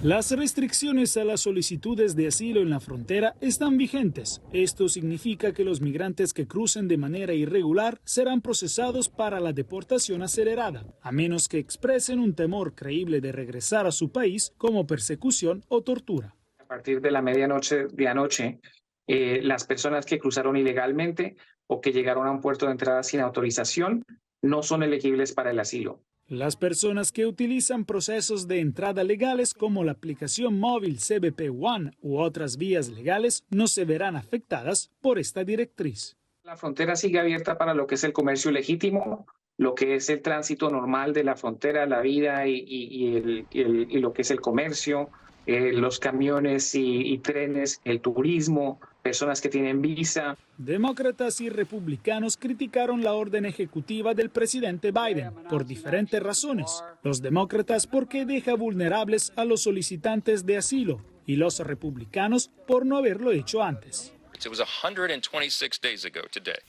Las restricciones a las solicitudes de asilo en la frontera están vigentes. Esto significa que los migrantes que crucen de manera irregular serán procesados para la deportación acelerada, a menos que expresen un temor creíble de regresar a su país como persecución o tortura. A partir de la medianoche de anoche, las personas que cruzaron ilegalmente o que llegaron a un puerto de entrada sin autorización no son elegibles para el asilo. Las personas que utilizan procesos de entrada legales como la aplicación móvil CBP One u otras vías legales no se verán afectadas por esta directriz. La frontera sigue abierta para lo que es el comercio legítimo, lo que es el tránsito normal de la frontera, la vida y lo que es el comercio, los camiones y trenes, el turismo, personas que tienen visa. Demócratas y republicanos criticaron la orden ejecutiva del presidente Biden por diferentes razones. Los demócratas porque deja vulnerables a los solicitantes de asilo y los republicanos por no haberlo hecho antes.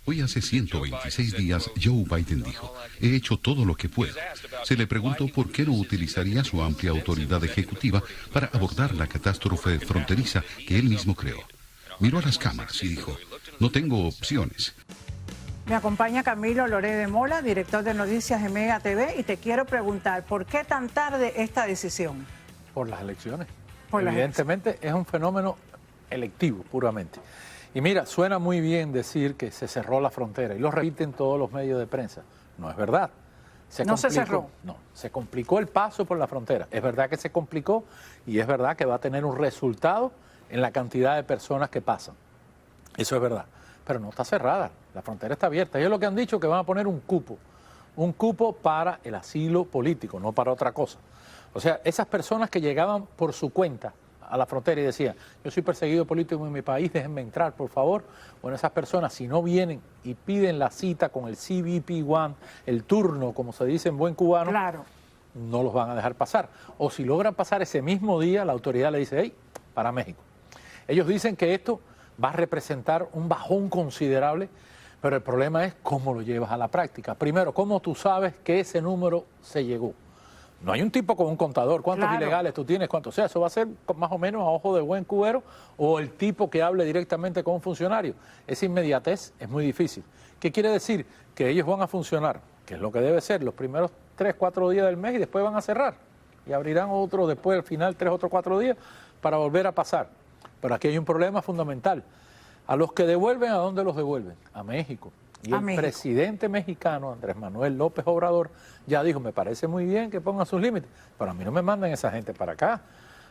Hoy hace 126 días Joe Biden dijo, he hecho todo lo que puedo. Se le preguntó por qué no utilizaría su amplia autoridad ejecutiva para abordar la catástrofe fronteriza que él mismo creó. Miró a las cámaras y dijo, no tengo opciones. Me acompaña Camilo Loré de Mola, director de noticias de Mega TV, y te quiero preguntar, ¿por qué tan tarde esta decisión? Por las elecciones. Evidentemente es un fenómeno electivo, puramente. Y mira, suena muy bien decir que se cerró la frontera, y lo repiten todos los medios de prensa. No es verdad. Se cerró. No, se complicó el paso por la frontera. Es verdad que se complicó y es verdad que va a tener un resultado en la cantidad de personas que pasan. Eso es verdad. Pero no está cerrada, la frontera está abierta. Ellos lo que han dicho es que van a poner un cupo para el asilo político, no para otra cosa. O sea, esas personas que llegaban por su cuenta a la frontera y decían, yo soy perseguido político en mi país, déjenme entrar, por favor. Bueno, esas personas, si no vienen y piden la cita con el CBP One, el turno, como se dice en buen cubano, claro, no los van a dejar pasar. O si logran pasar ese mismo día, la autoridad le dice, hey, para México. Ellos dicen que esto va a representar un bajón considerable, pero el problema es cómo lo llevas a la práctica. Primero, ¿cómo tú sabes que ese número se llegó? No hay un tipo con un contador, ¿cuántos ilegales tú tienes? ¿Cuántos? O sea, eso va a ser más o menos a ojo de buen cubero, o el tipo que hable directamente con un funcionario. Esa inmediatez es muy difícil. ¿Qué quiere decir? Que ellos van a funcionar, que es lo que debe ser, los primeros 3, 4 días del mes y después van a cerrar. Y abrirán otro después, al final, 3 otros 4 días para volver a pasar. Pero aquí hay un problema fundamental. A los que devuelven, ¿a dónde los devuelven? A México. Y el presidente mexicano, Andrés Manuel López Obrador, ya dijo, me parece muy bien que pongan sus límites, pero a mí no me manden esa gente para acá.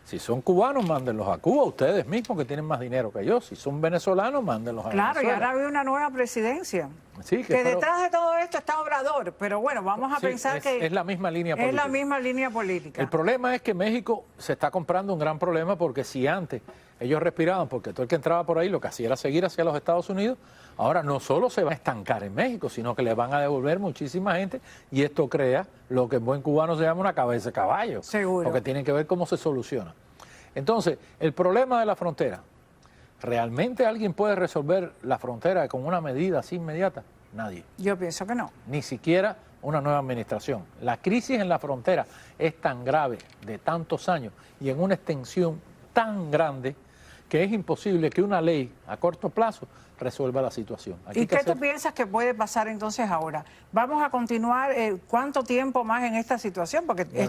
Si son cubanos, mándenlos a Cuba, ustedes mismos que tienen más dinero que yo. Si son venezolanos, mándenlos a Venezuela. Claro, y ahora hay una nueva presidencia. Sí, que detrás de todo esto está Obrador, pero bueno, vamos a pensar que es la misma línea política. Es la misma línea política. El problema es que México se está comprando un gran problema porque si antes ellos respiraban, porque todo el que entraba por ahí lo que hacía era seguir hacia los Estados Unidos, ahora no solo se va a estancar en México, sino que le van a devolver muchísima gente y esto crea lo que en buen cubano se llama una cabeza de caballo. Seguro. Porque tienen que ver cómo se soluciona. Entonces, el problema de la frontera, ¿realmente alguien puede resolver la frontera con una medida así inmediata? Nadie. Yo pienso que no. Ni siquiera una nueva administración. La crisis en la frontera es tan grave, de tantos años y en una extensión tan grande que es imposible que una ley a corto plazo resuelva la situación. ¿Y qué tú piensas que puede pasar entonces ahora? ¿Vamos a continuar cuánto tiempo más en esta situación? Porque bueno,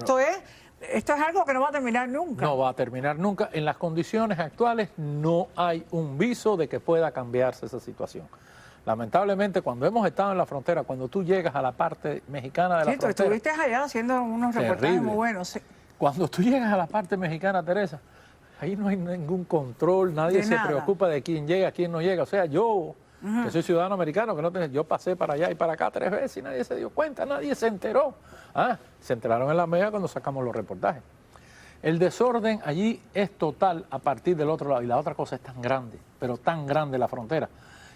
esto es algo que no va a terminar nunca. No va a terminar nunca. En las condiciones actuales no hay un viso de que pueda cambiarse esa situación. Lamentablemente, cuando hemos estado en la frontera, cuando tú llegas a la parte mexicana de la frontera... Sí, tú estuviste allá haciendo unos reportajes muy buenos. Sí. Cuando tú llegas a la parte mexicana, Teresa, ahí no hay ningún control, nadie se preocupa de quién llega, quién no llega. O sea, yo, que soy ciudadano americano, que no tengo, yo pasé para allá y para acá 3 veces y nadie se dio cuenta, nadie se enteró. Se enteraron en la Mega cuando sacamos los reportajes. El desorden allí es total a partir del otro lado. Y la otra cosa es tan grande, pero tan grande la frontera,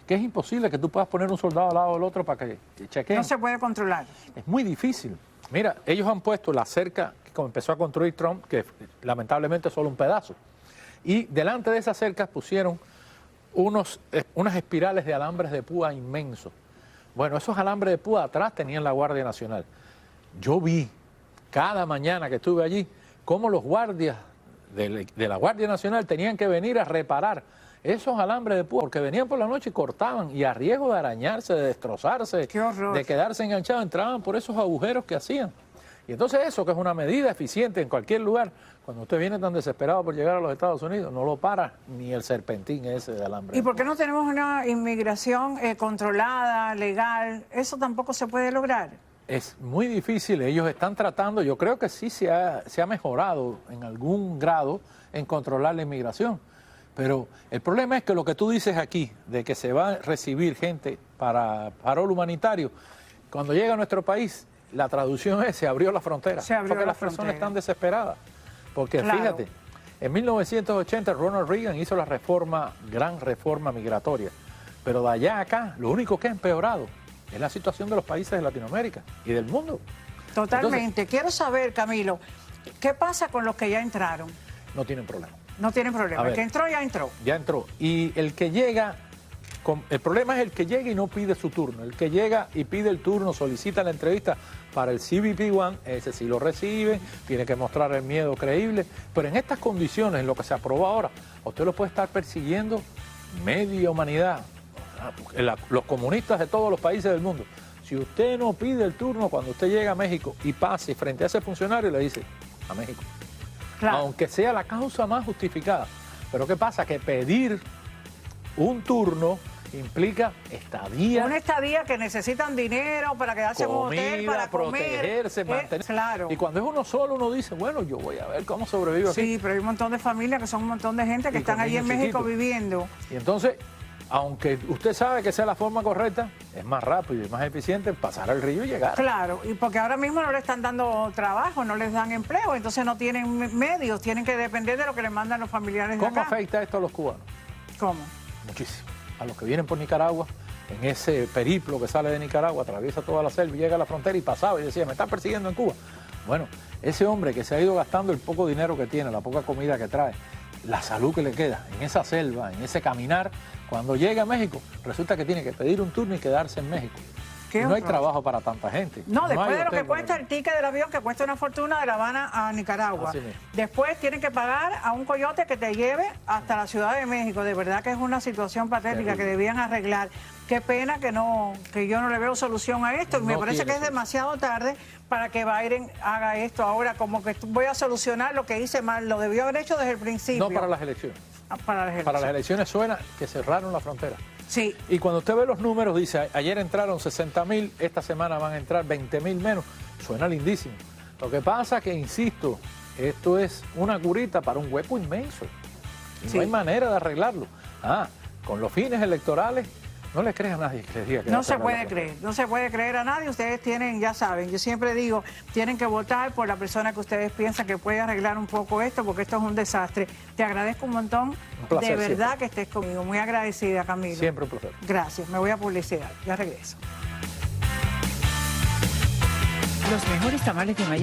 que es imposible que tú puedas poner un soldado al lado del otro para que chequeen. No se puede controlar. Es muy difícil. Mira, ellos han puesto la cerca que empezó a construir Trump, que lamentablemente es solo un pedazo. Y delante de esas cercas pusieron unas espirales de alambres de púa inmensos. Bueno, esos alambres de púa atrás tenían la Guardia Nacional. Yo vi cada mañana que estuve allí cómo los guardias de la Guardia Nacional tenían que venir a reparar esos alambres de púa, porque venían por la noche y cortaban, y a riesgo de arañarse, de destrozarse, ¡qué horror! de quedarse enganchados, entraban por esos agujeros que hacían. Y entonces eso, que es una medida eficiente en cualquier lugar, cuando usted viene tan desesperado por llegar a los Estados Unidos, no lo para ni el serpentín ese de alambre. ¿Y por qué no tenemos una inmigración controlada, legal? ¿Eso tampoco se puede lograr? Es muy difícil, ellos están tratando, yo creo que sí se ha mejorado en algún grado en controlar la inmigración, pero el problema es que lo que tú dices aquí, de que se va a recibir gente para parol humanitario, cuando llega a nuestro país, la traducción es, se abrió la frontera, porque las personas están desesperadas, porque claro, fíjate, en 1980 Ronald Reagan hizo la gran reforma migratoria, pero de allá a acá, lo único que ha empeorado es la situación de los países de Latinoamérica y del mundo. Totalmente. Entonces, quiero saber, Camilo, ¿qué pasa con los que ya entraron? no tienen problema. No tienen problema. A ver, el que entró, ya entró. Ya entró. Y el que llega, el problema es el que llega y no pide su turno. El que llega y pide el turno, solicita la entrevista para el CBP-1, ese sí lo recibe, tiene que mostrar el miedo creíble. Pero en estas condiciones, en lo que se aprobó ahora, usted lo puede estar persiguiendo media humanidad. Los comunistas de todos los países del mundo. Si usted no pide el turno cuando usted llega a México y pase frente a ese funcionario, le dice a México. Claro. Aunque sea la causa más justificada. Pero ¿qué pasa? Que pedir un turno implica estadía. Una estadía que necesitan dinero para quedarse en un hotel, para protegerse, comer. mantenerse. Claro. Y cuando es uno solo, uno dice, bueno, yo voy a ver cómo sobrevivo aquí. Sí, pero hay un montón de familias que son un montón de gente que Y están con allí en niños México chiquitos. viviendo. Y entonces, aunque usted sabe que sea la forma correcta, es más rápido y más eficiente pasar al río y llegar. Claro, y porque ahora mismo no le están dando trabajo, no les dan empleo, entonces no tienen medios, tienen que depender de lo que les mandan los familiares de ¿Cómo acá. afecta esto a los cubanos? ¿Cómo? Muchísimo. A los que vienen por Nicaragua, en ese periplo que sale de Nicaragua, atraviesa toda la selva y llega a la frontera y pasaba y decía, me están persiguiendo en Cuba. Bueno, ese hombre que se ha ido gastando el poco dinero que tiene, la poca comida que trae, la salud que le queda en esa selva, en ese caminar, cuando llega a México, resulta que tiene que pedir un turno y quedarse en México. Y no hay trabajo para tanta gente. No, después hay de lo hotel que cuesta para- el ticket del avión, que cuesta una fortuna de La Habana a Nicaragua. Así mismo. Después tienen que pagar a un coyote que te lleve hasta la Ciudad de México. De verdad que es una situación patética que debían arreglar. Qué pena que yo no le veo solución a esto. Y me No parece que tiene es demasiado tarde para que Biden haga esto ahora, como que voy a solucionar lo que hice mal. Lo debió haber hecho desde el principio. No para las elecciones. Para las elecciones. Para las elecciones suena que cerraron la frontera. Sí. Y cuando usted ve los números, dice, ayer entraron 60.000, esta semana van a entrar 20.000 menos. Suena lindísimo. Lo que pasa que, insisto, esto es una curita para un hueco inmenso. Y Sí. no hay manera de arreglarlo. Con los fines electorales, no le crea a nadie que les diga que va No a se cerrar la puede frontera. creer, no se puede creer a nadie. Ustedes tienen, ya saben, yo siempre digo, tienen que votar por la persona que ustedes piensan que puede arreglar un poco esto, porque esto es un desastre. Te agradezco un montón, Un placer, de verdad siempre. que estés conmigo. Muy agradecida, Camilo. Siempre un placer. Gracias, me voy a publicidad, ya regreso. Los mejores tamales de Miami.